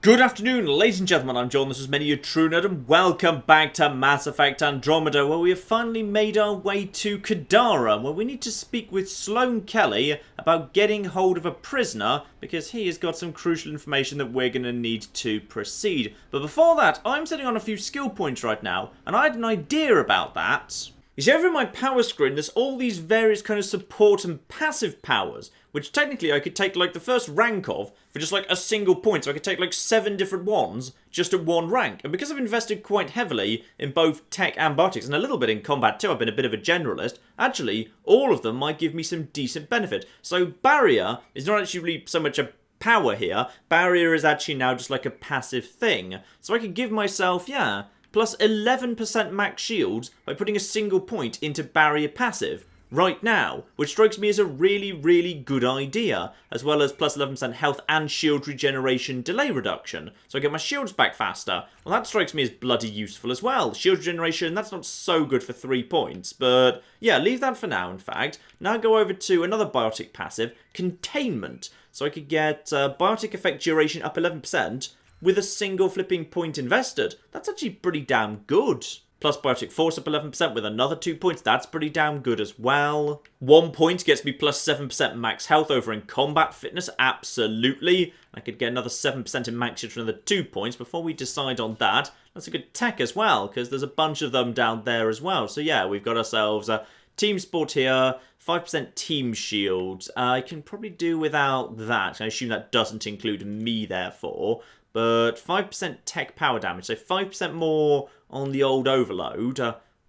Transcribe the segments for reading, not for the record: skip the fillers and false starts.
Good afternoon, ladies and gentlemen, I'm John, this is Many a True Nerd, and welcome back to Mass Effect Andromeda, where we have finally made our way to Kadara, where we need to speak with Sloan Kelly about getting hold of a prisoner, because he has got some crucial information that we're going to need to proceed. But before that, I'm sitting on a few skill points right now, and I had an idea about that. You see, over in my power screen, there's all these various kind of support and passive powers, which technically I could take like the first rank of for just like a single point. So I could take like 7 different ones just at one rank. And because I've invested quite heavily in both tech and biotics, and a little bit in combat too, I've been a bit of a generalist, actually all of them might give me some decent benefit. So barrier is not actually really so much a power here. Barrier is actually now just like a passive thing. So I could give myself, yeah, plus 11% max shields by putting a single point into barrier passive right now, which strikes me as a really good idea, as well as plus 11% health and shield regeneration delay reduction, so I get my shields back faster. Well, that strikes me as bloody useful as well. Shield regeneration, that's not so good for 3 points, but yeah, leave that for now, in fact. Now go over to another biotic passive, containment, so I could get biotic effect duration up 11%, with a single flipping point invested. That's actually pretty damn good. Plus biotic force up 11% with another 2 points. That's pretty damn good as well. 1 point gets me plus 7% max health over in combat fitness. Absolutely. I could get another 7% in max shield for another 2 points. Before we decide on that, let's look at tech as well, because there's a bunch of them down there as well. So yeah, we've got ourselves a team sport here, 5% team shield. I can probably do without that. I assume that doesn't include me, therefore. But 5% tech power damage, so 5% more on the old overload,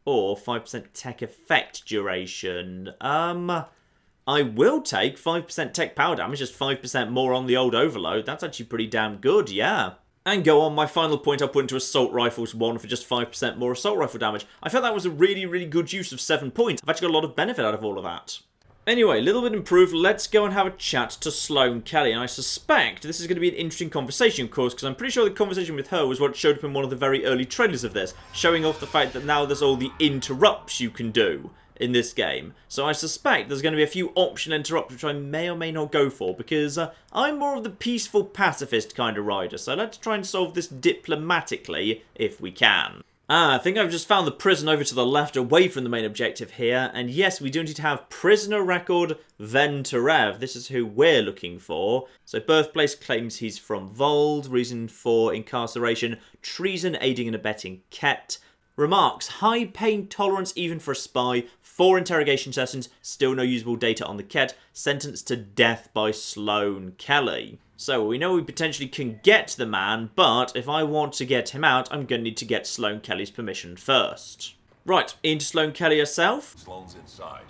or 5% tech effect duration. I will take 5% tech power damage, just 5% more on the old overload. That's actually pretty damn good, yeah. And go on, my final point I'll put into assault rifles 1 for just 5% more assault rifle damage. I felt that was a really good use of 7 points. I've actually got a lot of benefit out of all of that. Anyway, a little bit improved, let's go and have a chat to Sloan Kelly, and I suspect this is going to be an interesting conversation, of course, because I'm pretty sure the conversation with her was what showed up in one of the very early trailers of this, showing off the fact that now there's all the interrupts you can do in this game. So I suspect there's going to be a few optional interrupts which I may or may not go for, because I'm more of the peaceful pacifist kind of rider, so let's try and solve this diplomatically if we can. I think I've just found the prison over to the left away from the main objective here, and yes, we do need to have prisoner record Venturev. This is who we're looking for. So birthplace claims he's from Vold, reason for incarceration, treason, aiding and abetting Ket. Remarks, high pain tolerance even for a spy, 4 interrogation sessions, still no usable data on the Ket, sentenced to death by Sloan Kelly. So we know we potentially can get the man, but if I want to get him out, I'm going to need to get Sloan Kelly's permission first. Right, into Sloan Kelly herself. Sloan's inside.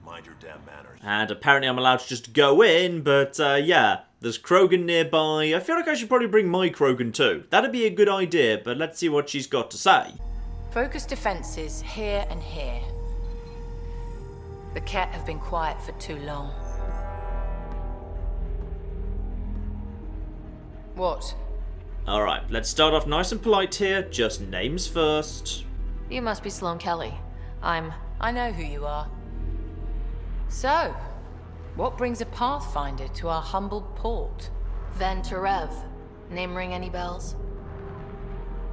Mind your damn manners. And apparently I'm allowed to just go in, but yeah, there's Krogan nearby. I feel like I should probably bring my Krogan too. That'd be a good idea, but let's see what she's got to say. Focus defenses here and here. The Ket have been quiet for too long. What? Alright, let's start off nice and polite here, just names first. You must be Sloan Kelly. I know who you are. So, what brings a Pathfinder to our humble port? Venturev. Name ring any bells?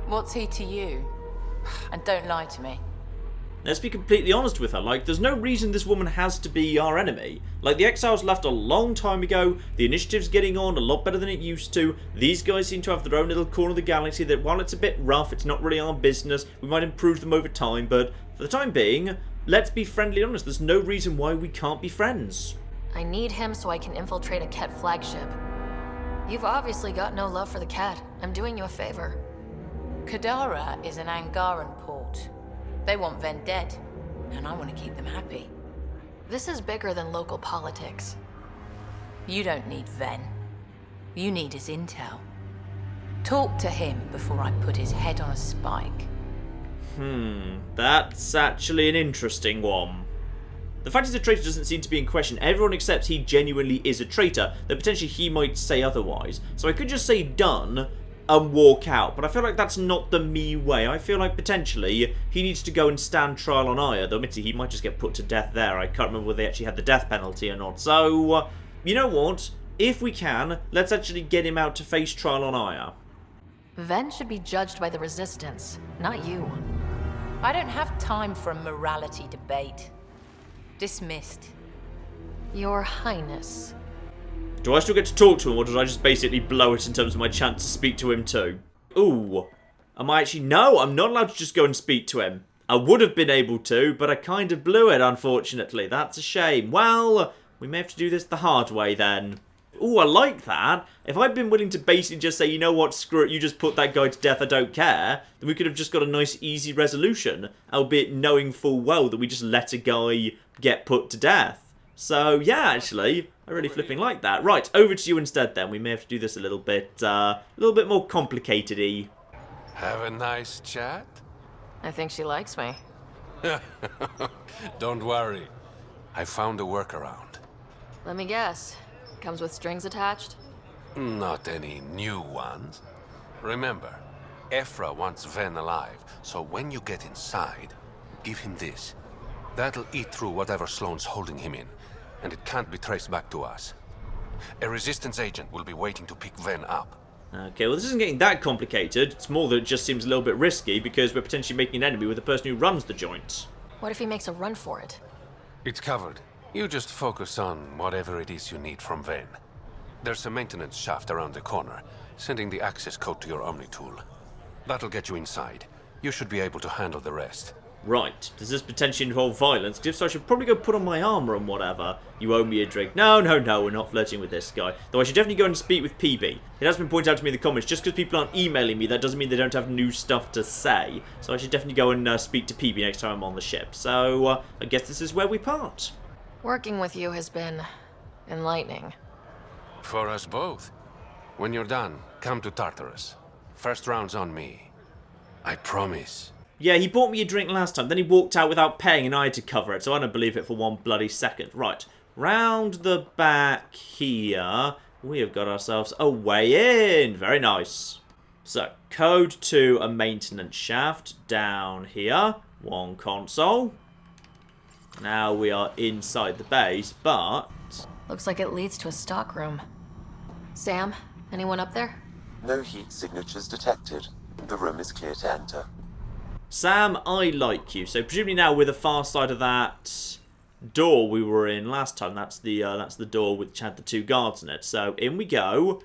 What's he to you? And don't lie to me. Let's be completely honest with her, like, there's no reason this woman has to be our enemy. Like, the Exiles left a long time ago, the Initiative's getting on a lot better than it used to, these guys seem to have their own little corner of the galaxy that, while it's a bit rough, it's not really our business, we might improve them over time, but for the time being, let's be friendly honest, there's no reason why we can't be friends. I need him so I can infiltrate a Ket flagship. You've obviously got no love for the Ket. I'm doing you a favor. Kadara is an Angaran port. They want Ven dead, and I want to keep them happy. This is bigger than local politics. You don't need Ven. You need his intel. Talk to him before I put his head on a spike. That's actually an interesting one. The fact he's a traitor doesn't seem to be in question. Everyone accepts he genuinely is a traitor, that potentially he might say otherwise. So I could just say done and walk out, but I feel like that's not the me way. I feel like potentially he needs to go and stand trial on Aya, though admittedly he might just get put to death there. I can't remember whether they actually had the death penalty or not. So, you know what? If we can, let's actually get him out to face trial on Aya. Ven should be judged by the Resistance, not you. I don't have time for a morality debate. Dismissed. Your Highness. Do I still get to talk to him, or did I just basically blow it in terms of my chance to speak to him too? Ooh. Am I actually... No, I'm not allowed to just go and speak to him. I would have been able to, but I kind of blew it, unfortunately. That's a shame. Well, we may have to do this the hard way then. Ooh, I like that. If I'd been willing to basically just say, you know what, screw it, you just put that guy to death, I don't care, then we could have just got a nice, easy resolution, albeit knowing full well that we just let a guy get put to death. So, yeah, actually, I really flipping like that. Right, over to you instead then. We may have to do this a little bit more complicated-y. Have a nice chat? I think she likes me. Don't worry. I found a workaround. Let me guess. Comes with strings attached? Not any new ones. Remember, Ephra wants Ven alive, so when you get inside, give him this. That'll eat through whatever Sloan's holding him in, and it can't be traced back to us. A Resistance agent will be waiting to pick Ven up. Okay, well this isn't getting that complicated. It's more that it just seems a little bit risky because we're potentially making an enemy with the person who runs the joint. What if he makes a run for it? It's covered. You just focus on whatever it is you need from Ven. There's a maintenance shaft around the corner, sending the access code to your Omni tool. That'll get you inside. You should be able to handle the rest. Right, does this potentially involve violence? Because if so, I should probably go put on my armour and whatever. You owe me a drink. No, we're not flirting with this guy. Though I should definitely go and speak with PB. It has been pointed out to me in the comments, just because people aren't emailing me, that doesn't mean they don't have new stuff to say. So I should definitely go and speak to PB next time I'm on the ship. So, I guess this is where we part. Working with you has been enlightening. For us both. When you're done, come to Tartarus. First round's on me. I promise. Yeah, he bought me a drink last time, then he walked out without paying and I had to cover it, so I don't believe it for one bloody second. Right, round the back here, we have got ourselves a way in. Very nice. So, code to a maintenance shaft down here. One console. Now we are inside the base, but... Looks like it leads to a stockroom. Sam, anyone up there? No heat signatures detected. The room is clear to enter. Sam, I like you. So presumably now we're the far side of that door we were in last time. That's the door which had the two guards in it. So in we go,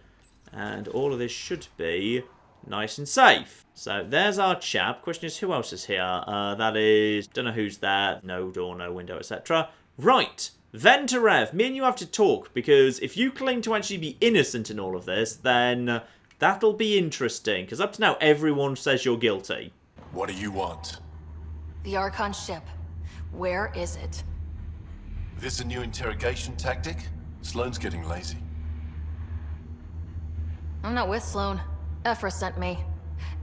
and all of this should be nice and safe. So there's our chap. Question is, who else is here? That is, don't know who's there. No door, no window, etc. Right, Ven to Rev. Me and you have to talk, because if you claim to actually be innocent in all of this, then that'll be interesting. Because up to now, everyone says you're guilty. What do you want? The Archon ship. Where is it? This a new interrogation tactic? Sloan's getting lazy. I'm not with Sloan. Ephra sent me.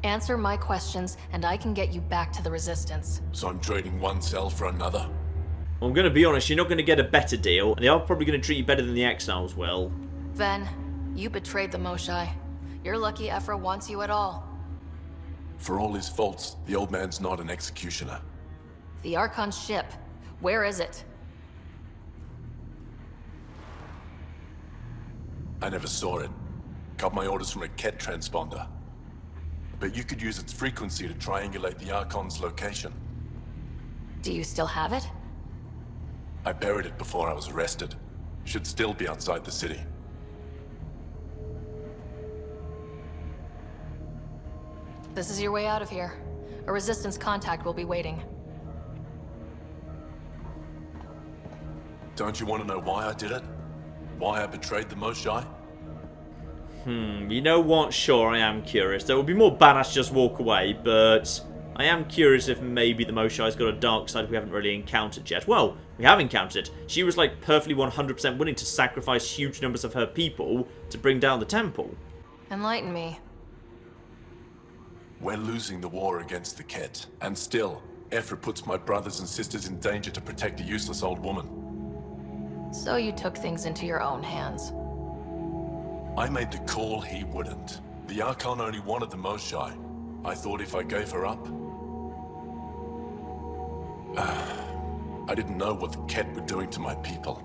Answer my questions, and I can get you back to the Resistance. So I'm trading one cell for another? Well, I'm going to be honest, you're not going to get a better deal. They are probably going to treat you better than the Exiles will. Ven, you betrayed the Moshae. You're lucky Ephra wants you at all. For all his faults, the old man's not an executioner. The Archon ship. Where is it? I never saw it. Got my orders from a Ket transponder. But you could use its frequency to triangulate the Archon's location. Do you still have it? I buried it before I was arrested. Should still be outside the city. This is your way out of here. A Resistance contact will be waiting. Don't you want to know why I did it? Why I betrayed the Moshae? You know what? Sure, I am curious. It would be more badass to just walk away, but I am curious if maybe the Moshae's got a dark side we haven't really encountered yet. Well, we have encountered it. She was like perfectly 100% willing to sacrifice huge numbers of her people to bring down the temple. Enlighten me. We're losing the war against the Ket, and still, Ephra puts my brothers and sisters in danger to protect a useless old woman. So you took things into your own hands. I made the call he wouldn't. The Archon only wanted the Moshae. I thought if I gave her up... I didn't know what the Ket were doing to my people.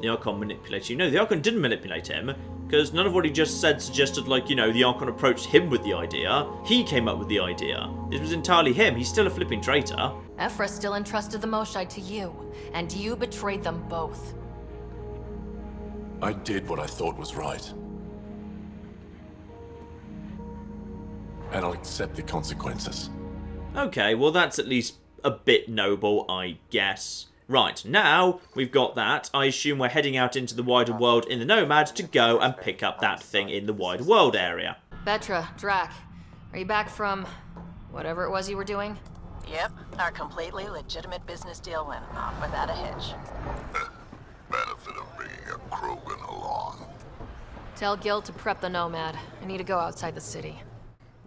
The Archon manipulated you. No, the Archon didn't manipulate him, because Because none of what he just said suggested, like, you know, the Archon approached him with the idea. He came up with the idea. This was entirely him. He's still a flipping traitor. Ephra still entrusted the Moshai to you, and you betrayed them both. I did what I thought was right. And I'll accept the consequences. Okay, well that's at least a bit noble, I guess. Right, now we've got that, I assume we're heading out into the wider world in the Nomad to go and pick up that thing in the wider world area. Betra, Drac, are you back from whatever it was you were doing? Yep, our completely legitimate business deal went off without a hitch. Benefit of bringing a Krogan along. Tell Gil to prep the Nomad. I need to go outside the city.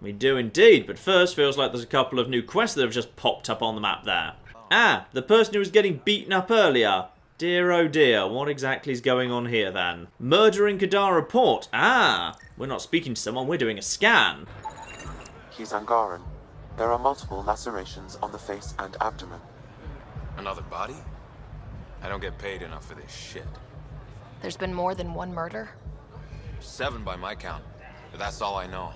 We do indeed, but first feels like there's a couple of new quests that have just popped up on the map there. Ah, the person who was getting beaten up earlier. Dear oh dear, what exactly is going on here then? Murder in Kadara port. Ah, we're not speaking to someone, we're doing a scan. He's Angaran. There are multiple lacerations on the face and abdomen. Another body? I don't get paid enough for this shit. There's been more than one murder? 7 by my count, but that's all I know.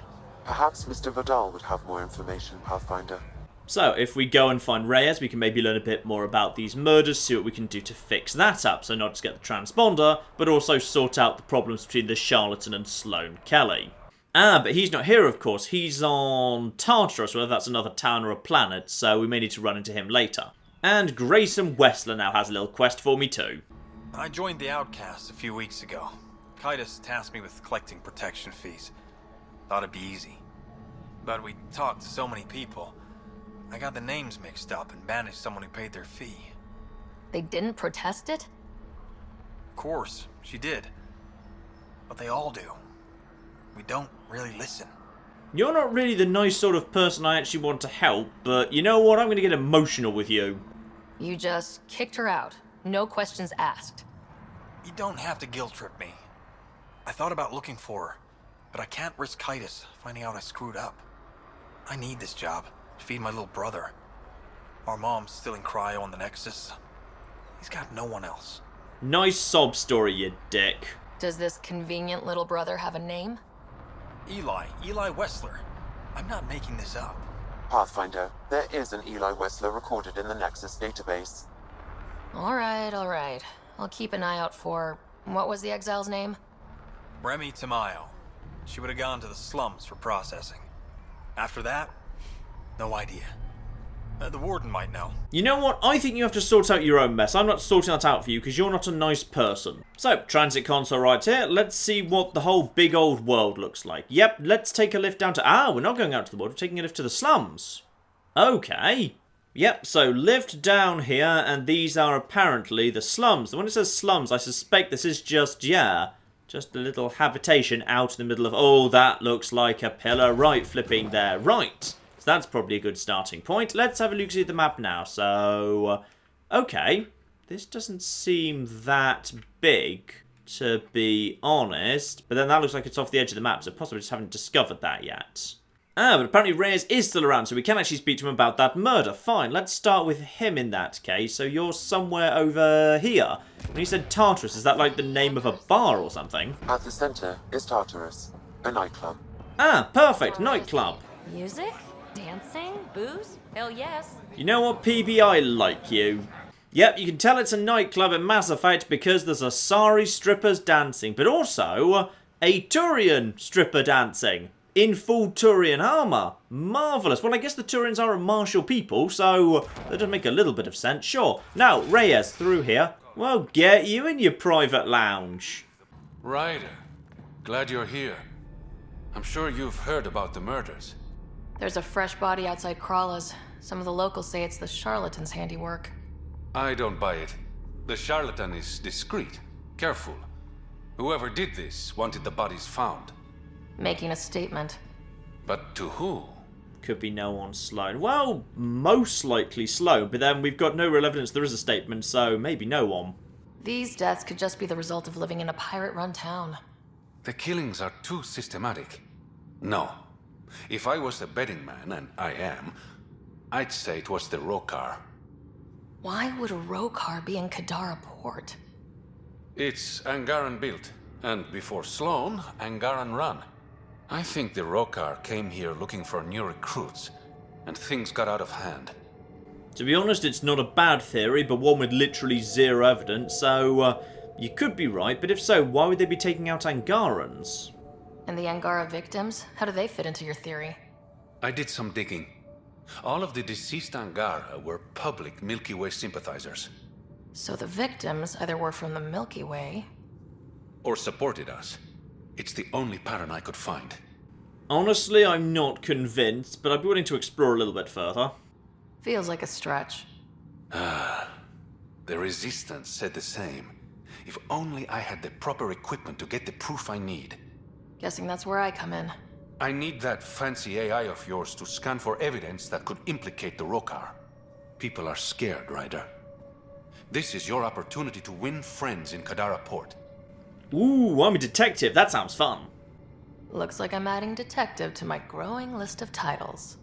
Perhaps Mr. Vidal would have more information, Pathfinder. So, if we go and find Reyes, we can maybe learn a bit more about these murders, see what we can do to fix that up. So not just get the transponder, but also sort out the problems between the charlatan and Sloan Kelly. Ah, but he's not here, of course. He's on Tartarus, whether that's another town or a planet, so we may need to run into him later. And Grayson Wessler now has a little quest for me too. I joined the Outcasts a few weeks ago. Kaitis tasked me with collecting protection fees. Thought it'd be easy. But we talked to so many people. I got the names mixed up and banished someone who paid their fee. They didn't protest it? Of course, she did. But they all do. We don't really listen. You're not really the nice sort of person I actually want to help, but you know what? I'm going to get emotional with you. You just kicked her out. No questions asked. You don't have to guilt trip me. I thought about looking for her, but I can't risk Kaitis finding out I screwed up. I need this job to feed my little brother. Our mom's still in cryo on the Nexus. He's got no one else. Nice sob story, you dick. Does this convenient little brother have a name? Eli Wessler. I'm not making this up. Pathfinder, there is an Eli Wessler recorded in the Nexus database. Alright. I'll keep an eye out for... What was the exile's name? Remy Tamayo. She would have gone to the slums for processing. After that, no idea. The warden might know. You know what? I think you have to sort out your own mess. I'm not sorting that out for you because you're not a nice person. So, transit console right here. Let's see what the whole big old world looks like. Yep, let's take a lift down to... Ah, we're not going out to the world. We're taking a lift to the slums. Okay. Yep, so lift down here, and these are apparently the slums. When it says slums, I suspect this is just, yeah, just a little habitation out in the middle of... Oh, that looks like a pillar. Right, flipping there. Right. So that's probably a good starting point. Let's have a look at the map now. So, okay. This doesn't seem that big, to be honest. But then that looks like it's off the edge of the map, so possibly just haven't discovered that yet. Ah, but apparently Reyes is still around, so we can actually speak to him about that murder. Fine, let's start with him in that case. So you're somewhere over here. When you said Tartarus, is that like the name of a bar or something? At the center is Tartarus, a nightclub. Ah, perfect, nightclub. Music? Dancing? Booze? Hell yes. You know what, PB, I like you. Yep, you can tell it's a nightclub in Mass Effect because there's Asari strippers dancing, but also a Turian stripper dancing in full Turian armor. Marvelous. Well, I guess the Turians are a martial people, so that does make a little bit of sense, sure. Now, Reyes, through here. Well, get you in your private lounge. Ryder, glad you're here. I'm sure you've heard about the murders. There's a fresh body outside Krala's. Some of the locals say it's the charlatan's handiwork. I don't buy it. The charlatan is discreet, careful. Whoever did this wanted the bodies found. Making a statement. But to who? Could be no one Sloan. Well, most likely Sloan, but then we've got no real evidence there is a statement, so maybe no one. These deaths could just be the result of living in a pirate-run town. The killings are too systematic. No. If I was a betting man, and I am, I'd say it was the Rokar. Why would a Rokar be in Kadara port? It's Angaran built. And before Sloan, Angaran Run. I think the Rokar came here looking for new recruits, and things got out of hand. To be honest, it's not a bad theory, but one with literally zero evidence, so you could be right, but if so, why would they be taking out Angarans? And the Angara victims? How do they fit into your theory? I did some digging. All of the deceased Angara were public Milky Way sympathizers. So the victims either were from the Milky Way... or supported us. It's the only pattern I could find. Honestly, I'm not convinced, but I'd be willing to explore a little bit further. Feels like a stretch. The Resistance said the same. If only I had the proper equipment to get the proof I need. Guessing that's where I come in. I need that fancy AI of yours to scan for evidence that could implicate the Rokar. People are scared, Ryder. This is your opportunity to win friends in Kadara Port. Ooh, I'm a detective. That sounds fun. Looks like I'm adding detective to my growing list of titles.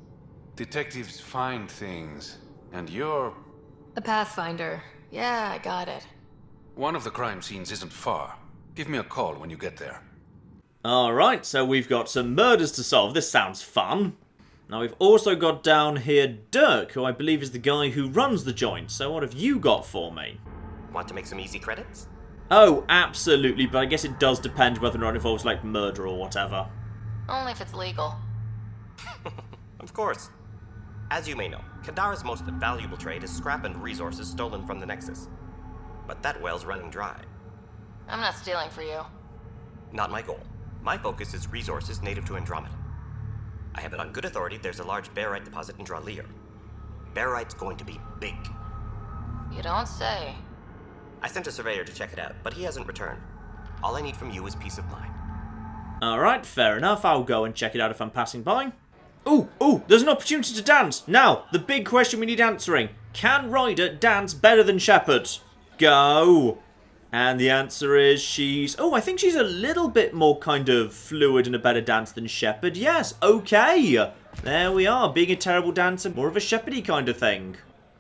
Detectives find things, and you're... A pathfinder. Yeah, I got it. One of the crime scenes isn't far. Give me a call when you get there. Alright, so we've got some murders to solve. This sounds fun. Now we've also got down here Dirk, who I believe is the guy who runs the joint. So what have you got for me? Want to make some easy credits? Oh, absolutely, but I guess it does depend whether or not it involves, like, murder or whatever. Only if it's legal. Of course. As you may know, Kadara's most valuable trade is scrap and resources stolen from the Nexus. But that well's running dry. I'm not stealing for you. Not my goal. My focus is resources native to Andromeda. I have it on good authority there's a large barite deposit in Dralir. Barite's going to be big. You don't say. I sent a surveyor to check it out, but he hasn't returned. All I need from you is peace of mind. Alright, fair enough. I'll go and check it out if I'm passing by. Ooh, there's an opportunity to dance. Now, the big question we need answering. Can Ryder dance better than Shepard? Go. And the answer is she's... Oh, I think she's a little bit more kind of fluid and a better dancer than Shepard. Yes, okay. There we are, being a terrible dancer, more of a Shepard-y kind of thing.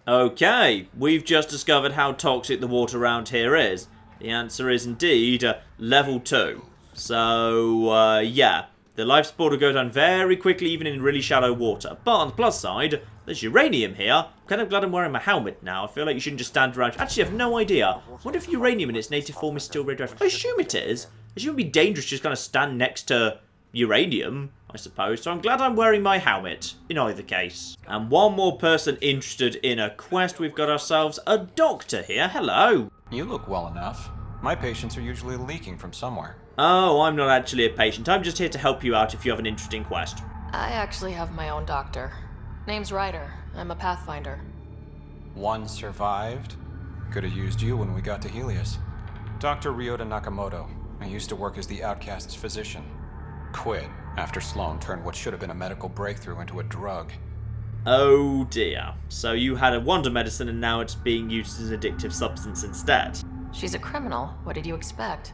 Okay, we've just discovered how toxic the water around here is. The answer is indeed level 2. So, yeah. The life support will go down very quickly, even in really shallow water. But on the plus side, there's uranium here. I'm kind of glad I'm wearing my helmet now. I feel like you shouldn't just stand around. Actually, I have no idea. What if uranium in its native form is still radioactive? I assume it is. I assume it would be dangerous to just kind of stand next to uranium, I suppose. So I'm glad I'm wearing my helmet, in either case. And one more person interested in a quest. We've got ourselves a doctor here. Hello. You look well enough. My patients are usually leaking from somewhere. Oh, I'm not actually a patient. I'm just here to help you out if you have an interesting quest. I actually have my own doctor. Name's Ryder. I'm a pathfinder. One survived. Could have used you when we got to Helios. Dr. Ryota Nakamoto. I used to work as the outcast's physician. Quit after Sloan turned what should have been a medical breakthrough into a drug. Oh dear. So you had a wonder medicine and now it's being used as an addictive substance instead. She's a criminal. What did you expect?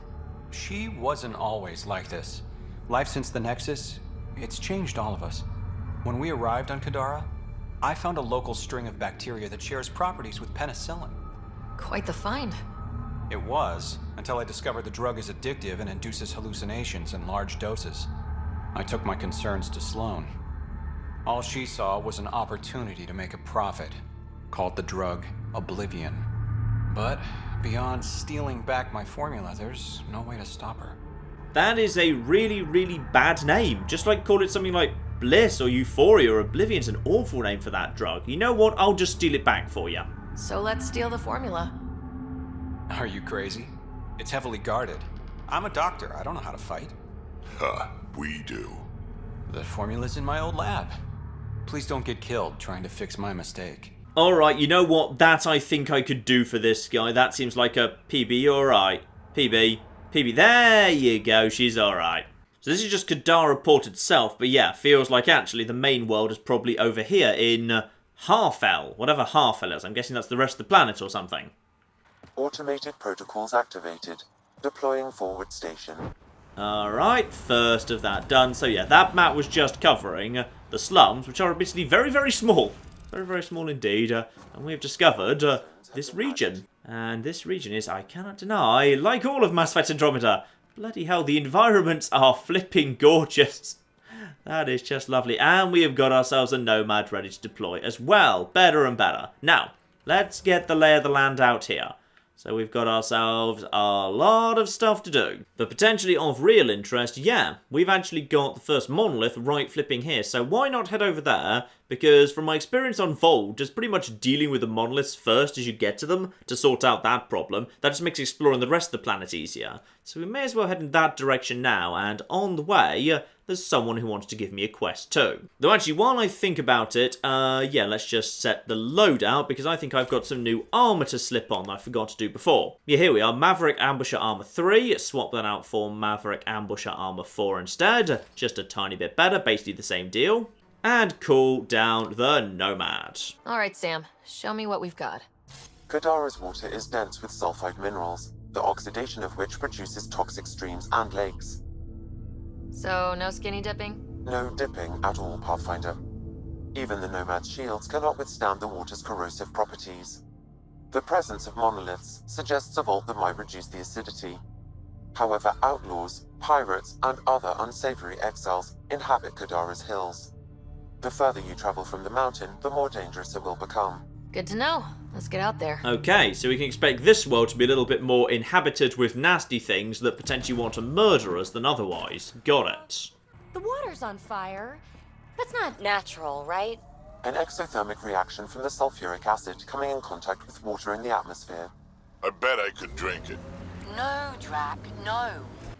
She wasn't always like this. Life since the Nexus, it's changed all of us. When we arrived on Kadara, I found a local string of bacteria that shares properties with penicillin. Quite the find. It was, until I discovered the drug is addictive and induces hallucinations in large doses. I took my concerns to Sloan. All she saw was an opportunity to make a profit, called the drug Oblivion. But beyond stealing back my formula, there's no way to stop her. That is a really, really bad name. Just like call it something like Bliss or Euphoria or Oblivion's an awful name for that drug. You know what? I'll just steal it back for you. So let's steal the formula. Are you crazy? It's heavily guarded. I'm a doctor. I don't know how to fight. Ha, we do. The formula's in my old lab. Please don't get killed trying to fix my mistake. Alright, you know what? That I think I could do for this guy. That seems like a PB, alright. PB. There you go, she's alright. So this is just Kadara Port itself, but yeah, feels like actually the main world is probably over here in Harfell. Whatever Harfell is. I'm guessing that's the rest of the planet or something. Automated protocols activated. Deploying forward station. Alright, first of that done. So yeah, that map was just covering the slums, which are admittedly very, very small. Very, very small indeed. And we have discovered this region. And this region is, I cannot deny, like all of Mass Effect Andromeda, Bloody hell, the environments are flipping gorgeous. That is just lovely. And we have got ourselves a Nomad ready to deploy as well. Better and better. Now, let's get the lay of the land out here. So we've got ourselves a lot of stuff to do. But potentially of real interest, yeah, we've actually got the first monolith right flipping here. So why not head over there? Because from my experience on Vold, just pretty much dealing with the monoliths first as you get to them to sort out that problem, that just makes exploring the rest of the planet easier. So we may as well head in that direction now, and on the way, there's someone who wants to give me a quest too. Though actually, while I think about it, yeah, let's just set the loadout, because I think I've got some new armor to slip on that I forgot to do before. Yeah, here we are, Maverick Ambusher Armor 3, swap that out for Maverick Ambusher Armor 4 instead, just a tiny bit better, basically the same deal. And cool down the Nomad. Alright, Sam. Show me what we've got. Kadara's water is dense with sulfide minerals, the oxidation of which produces toxic streams and lakes. So, no skinny dipping? No dipping at all, Pathfinder. Even the Nomad's shields cannot withstand the water's corrosive properties. The presence of monoliths suggests a vault that might reduce the acidity. However, outlaws, pirates, and other unsavory exiles inhabit Kadara's hills. The further you travel from the mountain, the more dangerous it will become. Good to know. Let's get out there. Okay, so we can expect this world to be a little bit more inhabited with nasty things that potentially want to murder us than otherwise. Got it. The water's on fire. That's not natural, right? An exothermic reaction from the sulfuric acid coming in contact with water in the atmosphere. I bet I could drink it. No, Drac, no.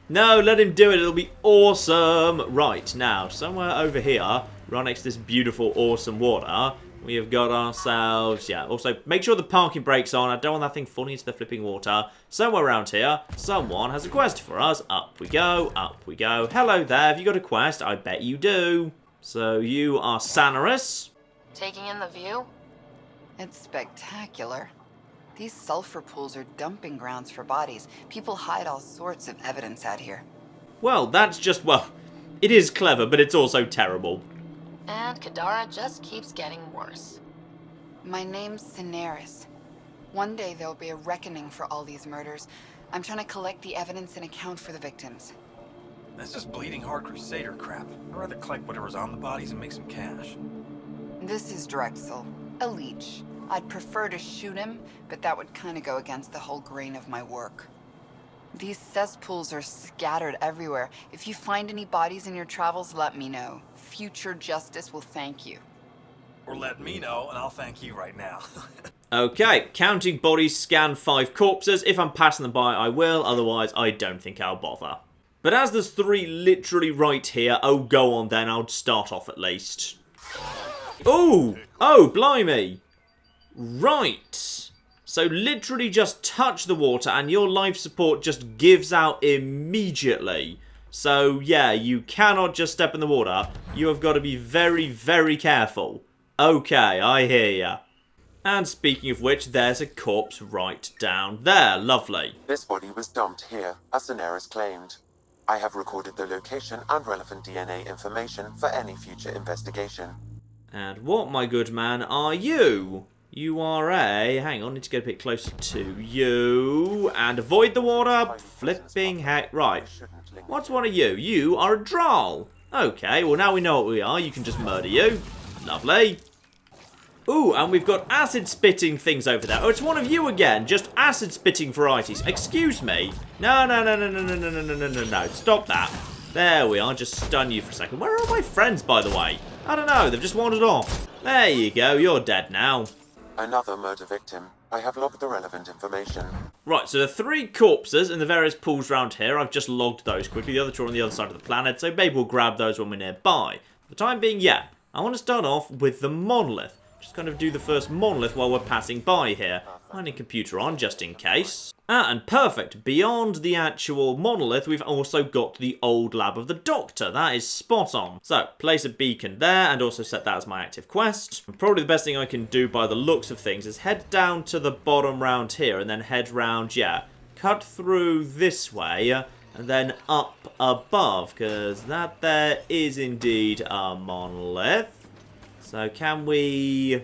No, let him do it. It'll be awesome. Right, now, somewhere over here, right next to this beautiful, awesome water, we have got ourselves, yeah, also make sure the parking brake's on. I don't want that thing falling into the flipping water. Somewhere around here, someone has a quest for us. Up we go, up we go. Hello there, have you got a quest? I bet you do. So you are Sanaris. Taking in the view? It's spectacular. These sulfur pools are dumping grounds for bodies. People hide all sorts of evidence out here. Well, that's just, well, it is clever, but it's also terrible. And Kadara just keeps getting worse. My name's Sanaris. One day there'll be a reckoning for all these murders. I'm trying to collect the evidence and account for the victims. That's just bleeding heart crusader crap. I'd rather collect whatever's on the bodies and make some cash. This is Drexel, a leech. I'd prefer to shoot him, but that would kind of go against the whole grain of my work. These cesspools are scattered everywhere. If you find any bodies in your travels, let me know. Future justice will thank you. Or let me know, and I'll thank you right now. Okay, counting bodies, scan 5 corpses. If I'm passing them by, I will. Otherwise, I don't think I'll bother. But as there's 3 literally right here, oh, go on then. I'll start off at least. Ooh! Oh, blimey! Right. So literally just touch the water and your life support just gives out immediately. So yeah, you cannot just step in the water. You have got to be very, very careful. Okay, I hear ya. And speaking of which, there's a corpse right down there. Lovely. This body was dumped here, as Sanaris claimed. I have recorded the location and relevant DNA information for any future investigation. And what, my good man, are you? You are a... Hang on, need to get a bit closer to you. And avoid the water. Flipping heck. Right. What's one of you? You are a droll. Okay, well now we know what we are. You can just murder you. Lovely. Ooh, and we've got acid-spitting things over there. Oh, it's one of you again. Just acid-spitting varieties. Excuse me. No. Stop that. There we are. Just stun you for a second. Where are my friends, by the way? I don't know. They've just wandered off. There you go. You're dead now. Another murder victim. I have logged the relevant information. Right, so the 3 corpses in the various pools around here, I've just logged those quickly. The other 2 are on the other side of the planet, so maybe we'll grab those when we're nearby. For the time being, yeah, I want to start off with the monolith. Just kind of do the first monolith while we're passing by here. Finding computer on, just in case. Ah, and perfect. Beyond the actual monolith, we've also got the old lab of the Doctor. That is spot on. So, place a beacon there, and also set that as my active quest. And probably the best thing I can do by the looks of things is head down to the bottom round here, and then head round, yeah, cut through this way, and then up above, because that there is indeed a monolith. So can we...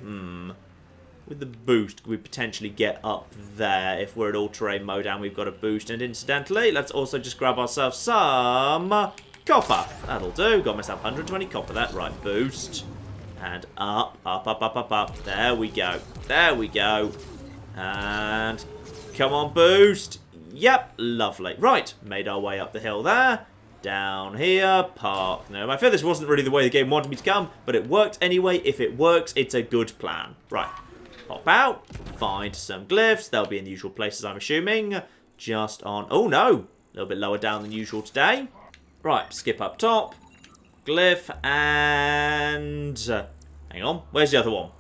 with the boost can we potentially get up there if we're in all-terrain mode and we've got a boost? And incidentally, let's also just grab ourselves some copper. That'll do. Got myself 120 copper. That right, boost. And up, up, up, up, up, up. There we go. There we go. And come on, boost. Yep, lovely. Right, made our way up the hill there. Down here, park. No, I feel this wasn't really the way the game wanted me to come, but it worked anyway. If it works, it's a good plan. Right, pop out, find some glyphs. They'll be in the usual places, I'm assuming. Just on... Oh, no. A little bit lower down than usual today. Right, skip up top. Glyph, and... hang on, where's the other one?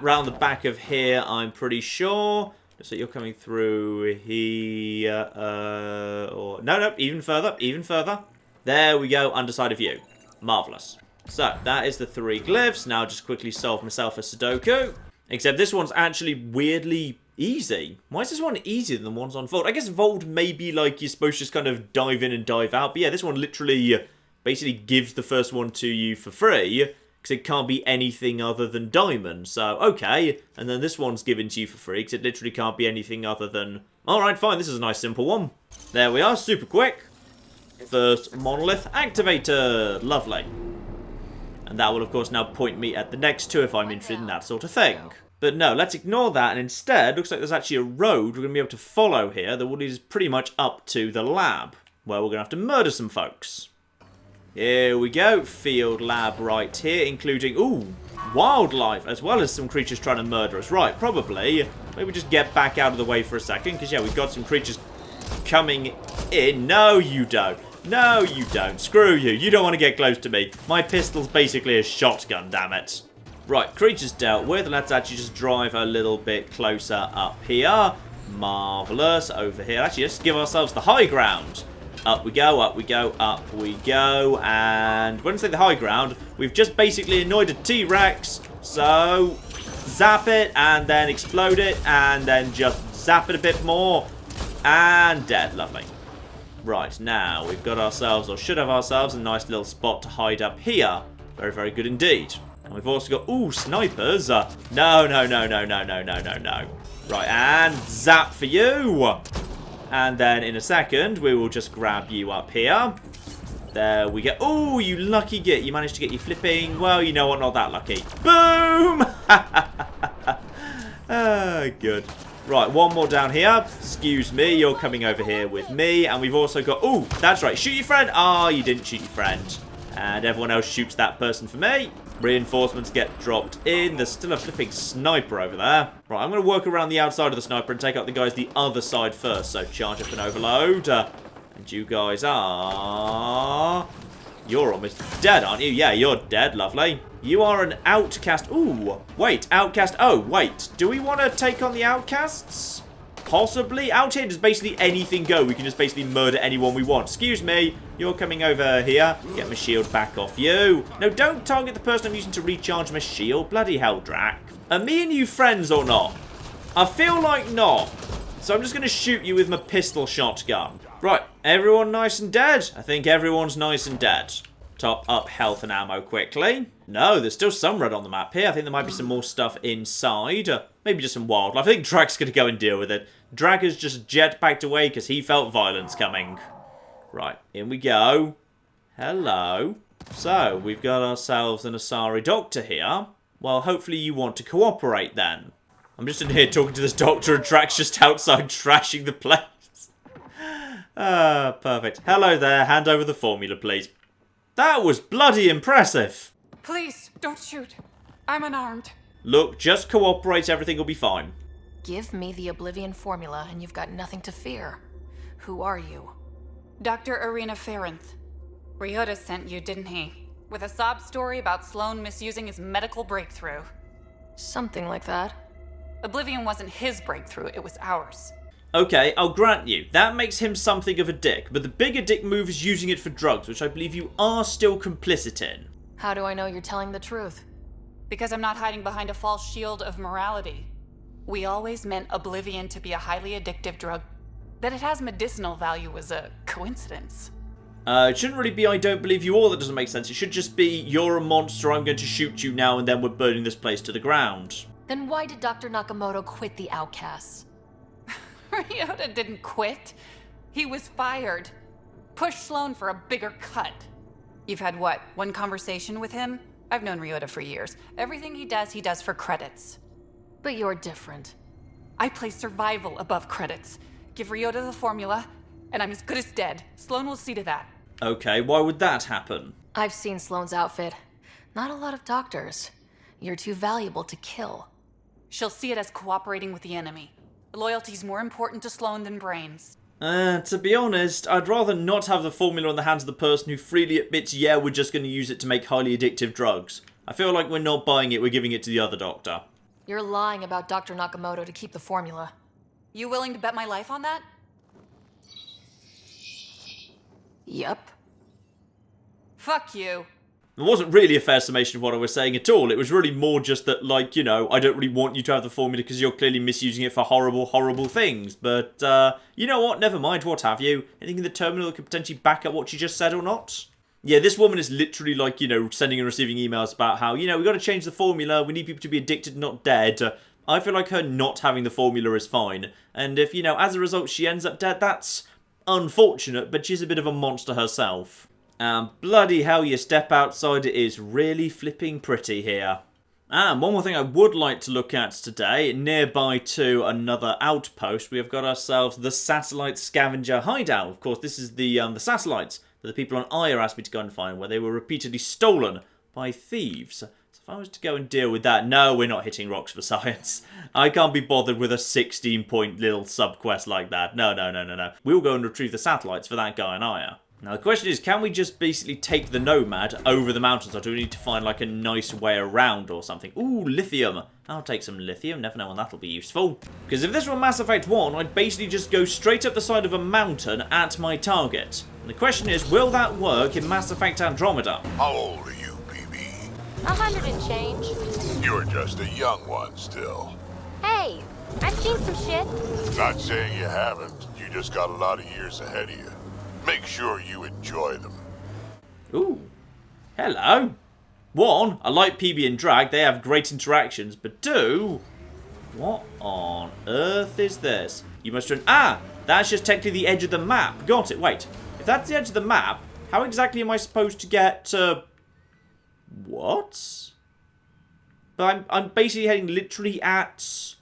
Round the back of here, I'm pretty sure. So you're coming through here, or... No, even further, even further. There we go, underside of you. Marvellous. So, that is the 3 glyphs. Now just quickly solve myself a Sudoku. Except this one's actually weirdly easy. Why is this one easier than the ones on Vault? I guess Vault may be like you're supposed to just kind of dive in and dive out. But yeah, this one literally basically gives the first one to you for free. Because it can't be anything other than diamond. So, okay. And then this one's given to you for free, because it literally can't be anything other than... Alright, fine, this is a nice simple one. There we are, super quick. First monolith activated. Lovely. And that will, of course, now point me at the next 2 if I'm interested in that sort of thing. But no, let's ignore that, and instead, looks like there's actually a road we're going to be able to follow here that will lead us pretty much up to the lab, where we're going to have to murder some folks. Here we go, field lab right here, including, ooh, wildlife, as well as some creatures trying to murder us. Right, probably, maybe just get back out of the way for a second, because, yeah, we've got some creatures coming in. No, you don't. No, you don't. Screw you. You don't want to get close to me. My pistol's basically a shotgun, damn it. Right, creatures dealt with. Let's actually just drive a little bit closer up here. Marvellous. Over here. Actually, let's give ourselves the high ground. Up we go, up we go, up we go, and when I say the high ground, we've just basically annoyed a T-Rex, so zap it, and then explode it, and then just zap it a bit more, and dead, lovely. Right, now, we've got ourselves, or should have ourselves, a nice little spot to hide up here. Very, very good indeed. And we've also got, ooh, snipers. No. Right, and zap for you. And then in a second, we will just grab you up here. There we go. Oh, you lucky git. You managed to get your flipping. Well, you know what? Not that lucky. Boom! Ah, good. Right, one more down here. Excuse me. You're coming over here with me. And we've also got... Oh, that's right. Shoot your friend. Ah, you didn't shoot your friend. And everyone else shoots that person for me. Reinforcements get dropped in. There's still a flipping sniper over there. Right, I'm going to work around the outside of the sniper and take out the guys the other side first. So charge up and overload. And you guys are... You're almost dead, aren't you? Yeah, you're dead. Lovely. You are an outcast. Ooh, wait. Outcast. Oh, wait. Do we want to take on the outcasts? Possibly. Out here does basically anything go. We can just basically murder anyone we want. Excuse me. You're coming over here. Get my shield back off you. No, don't target the person I'm using to recharge my shield. Bloody hell, Drac. Are me and you friends or not? I feel like not. So I'm just going to shoot you with my pistol shotgun. Right. Everyone nice and dead? I think everyone's nice and dead. Top up health and ammo quickly. No, there's still some red on the map here. I think there might be some more stuff inside. Maybe just some wildlife. I think Drag's going to go and deal with it. Drag has just jetpacked away because he felt violence coming. Right, in we go. Hello. So, we've got ourselves an Asari doctor here. Well, hopefully you want to cooperate then. I'm just in here talking to this doctor and Drag's just outside trashing the place. Ah, perfect. Hello there. Hand over the formula, please. That was bloody impressive. Please, don't shoot. I'm unarmed. Look, just cooperate, everything will be fine. Give me the Oblivion formula and you've got nothing to fear. Who are you? Dr. Irina Ferenth. Ryota sent you, didn't he? With a sob story about Sloan misusing his medical breakthrough. Something like that. Oblivion wasn't his breakthrough, it was ours. Okay, I'll grant you, that makes him something of a dick, but the bigger dick move is using it for drugs, which I believe you are still complicit in. How do I know you're telling the truth? Because I'm not hiding behind a false shield of morality. We always meant Oblivion to be a highly addictive drug. That it has medicinal value was a coincidence. It shouldn't really be I don't believe you all, that doesn't make sense. It should just be you're a monster, I'm going to shoot you now, and then we're burning this place to the ground. Then why did Dr. Nakamoto quit the Outcasts? Ryota didn't quit. He was fired. Push Sloan for a bigger cut. You've had what, one conversation with him? I've known Ryota for years. Everything he does for credits. But you're different. I place survival above credits. Give Ryota the formula, and I'm as good as dead. Sloan will see to that. Okay, why would that happen? I've seen Sloan's outfit. Not a lot of doctors. You're too valuable to kill. She'll see it as cooperating with the enemy. Loyalty's more important to Sloan than brains. To be honest, I'd rather not have the formula in the hands of the person who freely admits, yeah, we're just going to use it to make highly addictive drugs. I feel like we're not buying it, we're giving it to the other doctor. You're lying about Dr. Nakamoto to keep the formula. You willing to bet my life on that? Yep. Fuck you. It wasn't really a fair summation of what I was saying at all. It was really more just that, like, you know, I don't really want you to have the formula because you're clearly misusing it for horrible, horrible things. But, you know what? Never mind, what have you. Anything in the terminal that could potentially back up what you just said or not? Yeah, this woman is literally, like, you know, sending and receiving emails about how, you know, we've got to change the formula, we need people to be addicted, not dead. I feel like her not having the formula is fine. And if, you know, as a result she ends up dead, that's unfortunate, but she's a bit of a monster herself. And bloody hell, you step outside, it is really flipping pretty here. And one more thing I would like to look at today, nearby to another outpost, we have got ourselves the Satellite Scavenger Hideout. Of course, this is the satellites that the people on Aya asked me to go and find, where they were repeatedly stolen by thieves. So if I was to go and deal with that, no, we're not hitting rocks for science. I can't be bothered with a 16-point little sub-quest like that. No. We'll go and retrieve the satellites for that guy on Aya. Now the question is, can we just basically take the Nomad over the mountains, or do we need to find like a nice way around or something? Ooh, lithium. I'll take some lithium, never know when that'll be useful. Because if this were Mass Effect 1, I'd basically just go straight up the side of a mountain at my target. And the question is, will that work in Mass Effect Andromeda? How old are you, PB? 100 and change. You're just a young one still. Hey, I've seen some shit. Not saying you haven't, you just got a lot of years ahead of you. Make sure you enjoy them. Ooh. Hello. 1, I like PB and Drag, they have great interactions, but 2, what on earth is this? You must turn... Ah! That's just technically the edge of the map. Got it, wait. If that's the edge of the map, how exactly am I supposed to get to... What? But I'm basically heading literally at...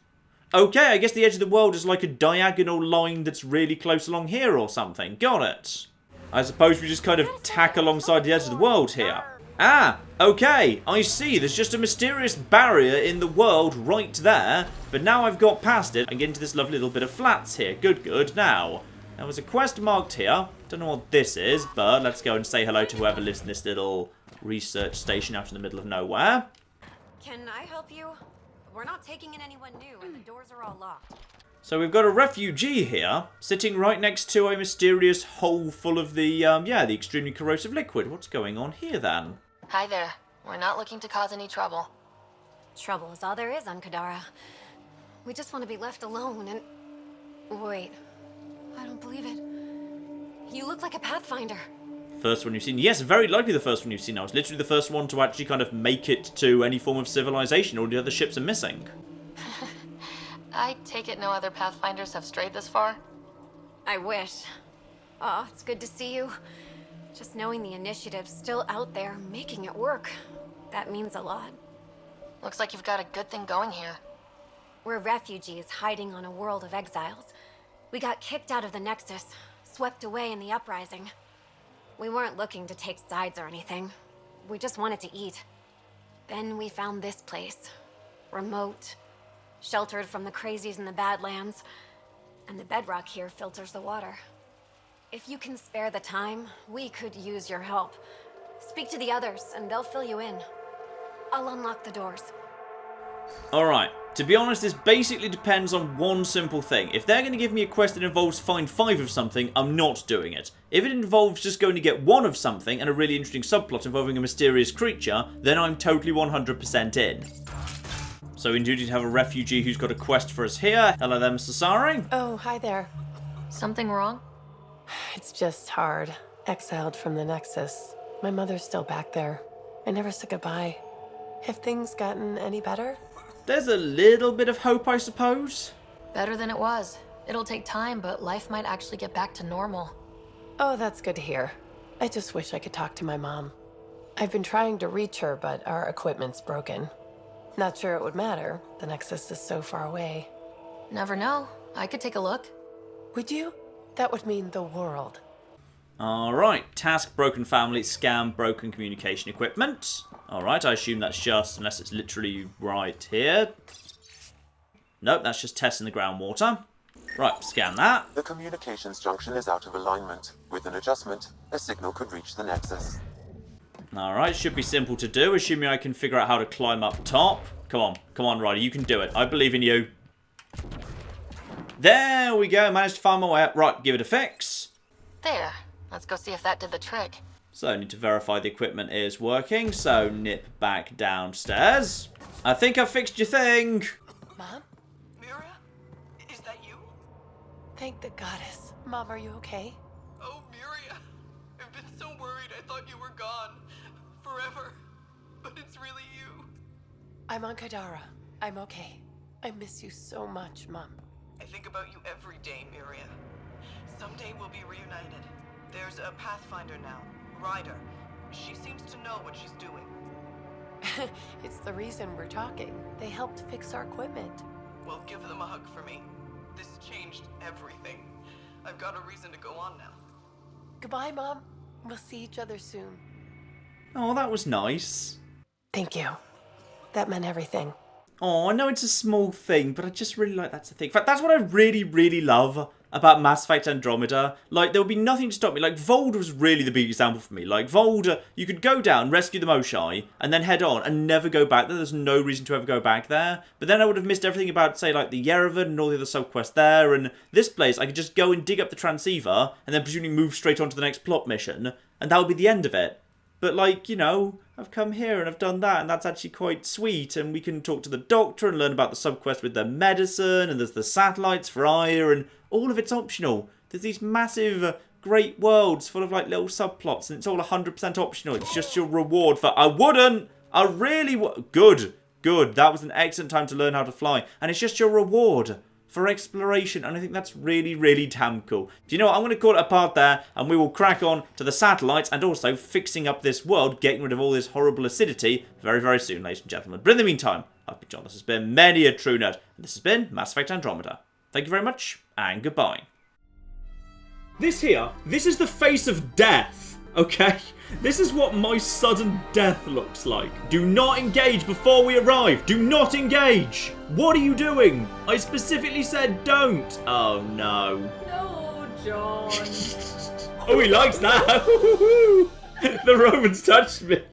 Okay, I guess the edge of the world is like a diagonal line that's really close along here or something. Got it. I suppose we just kind of tack alongside the edge of the world here. Ah, okay, I see. There's just a mysterious barrier in the world right there. But now I've got past it and get into this lovely little bit of flats here. Good. Now, there was a quest marked here. Don't know what this is, but let's go and say hello to whoever lives in this little research station out in the middle of nowhere. Can I help you? We're not taking in anyone new, and the doors are all locked. So we've got a refugee here, sitting right next to a mysterious hole full of the extremely corrosive liquid. What's going on here, then? Hi there. We're not looking to cause any trouble. Trouble is all there is on Kadara. We just want to be left alone and... Wait. I don't believe it. You look like a Pathfinder. First one you've seen? Yes, very likely the first one you've seen. I was literally the first one to actually kind of make it to any form of civilization. All the other ships are missing. I take it no other Pathfinders have strayed this far? I wish. Oh, it's good to see you. Just knowing the initiative's still out there, making it work. That means a lot. Looks like you've got a good thing going here. We're refugees hiding on a world of exiles. We got kicked out of the Nexus, swept away in the uprising. We weren't looking to take sides or anything. We just wanted to eat. Then we found this place. Remote. Sheltered from the crazies in the Badlands. And the bedrock here filters the water. If you can spare the time, we could use your help. Speak to the others, and they'll fill you in. I'll unlock the doors. Alright, to be honest, this basically depends on one simple thing. If they're going to give me a quest that involves find 5 of something, I'm not doing it. If it involves just going to get 1 of something and a really interesting subplot involving a mysterious creature, then I'm totally 100% in. So indeed you have a refugee who's got a quest for us here. Hello there, Mr. Sari. Oh, hi there. Something wrong? It's just hard. Exiled from the Nexus. My mother's still back there. I never said goodbye. Have things gotten any better? there's a little bit of hope, I suppose. Better than it was. It'll take time, but life might actually get back to normal. Oh, that's good to hear. I just wish I could talk to my mom. I've been trying to reach her, but our equipment's broken. Not sure it would matter. The Nexus is so far away. Never know. I could take a look. Would you? That would mean the world. Alright, task broken family, scam broken communication equipment. Alright, I assume that's just, unless it's literally right here. Nope, that's just testing the groundwater. Right, scan that. The communications junction is out of alignment. With an adjustment, a signal could reach the Nexus. Alright, should be simple to do, assuming I can figure out how to climb up top. Come on, Ryder, you can do it. I believe in you. There we go, managed to find my way up. Right, give it a fix. There. Let's go see if that did the trick. So, I need to verify the equipment is working, so nip back downstairs. I think I've fixed your thing. Mom? Miria? Is that you? Thank the goddess. Mom, are you okay? Oh, Miria. I've been so worried I thought you were gone. Forever. But it's really you. I'm on Kadara. I'm okay. I miss you so much, Mom. I think about you every day, Miria. Someday we'll be reunited. There's a Pathfinder now, Ryder. She seems to know what she's doing. It's the reason we're talking. They helped fix our equipment. Well, give them a hug for me. This changed everything. I've got a reason to go on now. Goodbye, Mom. We'll see each other soon. Oh, that was nice. Thank you. That meant everything. Oh, I know it's a small thing, but I just really like that's the thing. In fact, that's what I really, really love about Mass Effect Andromeda. Like, there would be nothing to stop me. Like, Vold was really the big example for me. Like, Vold, you could go down, rescue the Moshai, and then head on and never go back there. There's no reason to ever go back there. But then I would have missed everything about, say, like, the Yerevan and all the other subquests there. And this place, I could just go and dig up the transceiver, and then presumably move straight on to the next plot mission, and that would be the end of it. But, like, you know, I've come here and I've done that, and that's actually quite sweet, and we can talk to the doctor and learn about the subquest with the medicine, and there's the satellites for Aya, and all of it's optional. There's these massive, great worlds full of, like, little subplots, and it's all 100% optional. It's just your reward for, I really would. Good. That was an excellent time to learn how to fly, and it's just your reward for exploration, and I think that's really, really damn cool. Do you know what? I'm going to call it a part there, and we will crack on to the satellites and also fixing up this world, getting rid of all this horrible acidity very, very soon, ladies and gentlemen. But in the meantime, I've been John. This has been many a true nerd, and this has been Mass Effect Andromeda. Thank you very much, and goodbye. This is the face of death, okay? This is what my sudden death looks like. Do not engage before we arrive. Do not engage. What are you doing? I specifically said don't. Oh, no. No, John. Oh, he likes that. The Romans touched me.